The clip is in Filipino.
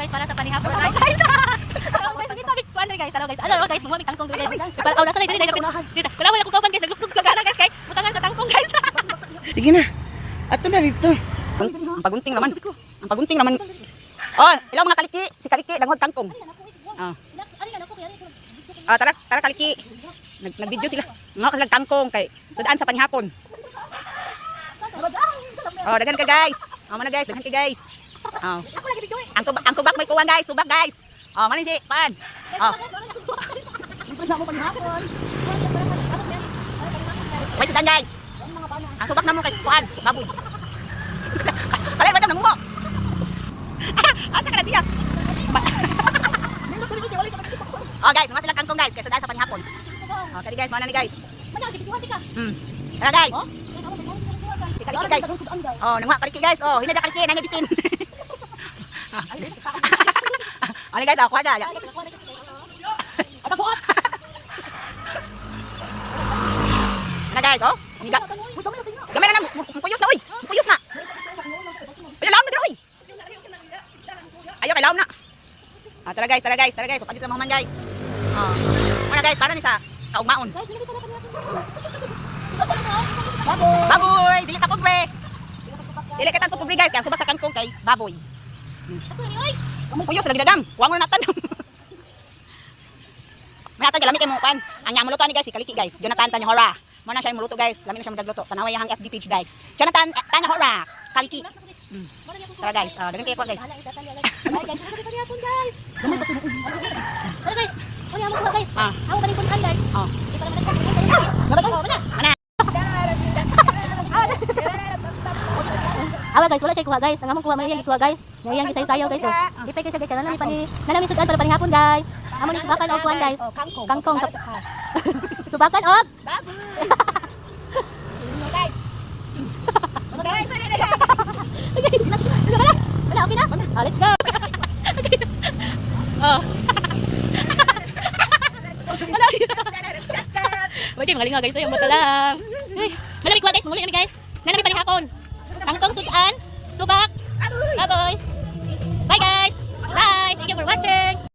guys para sa panihapon. Guys. Hello guys, dito big plan guys. Hello guys. Ano guys, mumuha big tangkong guys. Para nasa dito dito. Wala wala ko kauban guys. Naglugtog lagana guys kay butangan sa tangkong guys. Sige na. Ato na dito. Ang pagunting naman. Ang pagunting naman. Oh, ilaw mga kaliki. Si kaliki dangog kangkong. Tara kaliki. Nag-video sila. Mga kasilang kangkong kay sudaan sa panihapon. Oh, daghan ka guys. Oh, mana guys, daghan ka guys. Oh. Ang subak may kuwan guys, subak guys. Oh, manin si pan. Oh. May sudan guys. Ang subak namo kay kuwan, baboy. Kalay ba namo mo? Asa ka na siya? Oh guys, mga silang kangkong guys, kay sudan sa panihapon. Oh, kali guys, mana ni guys? Tara guys. Si kaliki guys. Oh, nangwa kaliki guys. Oh, hinada kaliki nang bitin. Ano guys, ako aja. Ano guys, oh? Higa. Gamay na puyos na uy. Puyos na. Ay, laom na dira uy. Ayo kay laom na. Tara guys. So pagis sa mga man guys. Oh. Mana guys, para ni sa kaugmaon. Baboy, dili ka pobre. Dili ka tanto pobre guys, kaya subak sa kangkong kay baboy. Puyos lagi dadam, wangon na tanong. May atag lamig kay mo pan. Anya mo luto ni guys, si kaliki guys. Jonathan Tanya Hora. Mo na siya muluto guys. Lamin na siya magluto. Tanaway yang FB page guys. Jonathan Tanya Hora, kaliki. Tara guys, dagan kayo ko guys. Ano mo guys? Ako balik puntan guys. Oh. Kita naman mana? Mana? Awa guys, wala siya kuha guys. Ang among kuha may iyang ikuha guys. May iyang isayo guys. Ipay kayo guys. Nanami sudan para panihapon guys. Amo ni subakan og kuan guys. Kangkong. Subakan og baboy. Guys. Guys, okay na? Let's go. Oh. Wait, magaling nga guys, yung mata lang. Malamig kuha guys, muli kami guys. Nanami panihapon. Kangkong sudan, subak, baboy. Bye guys. Bye. Thank you for watching.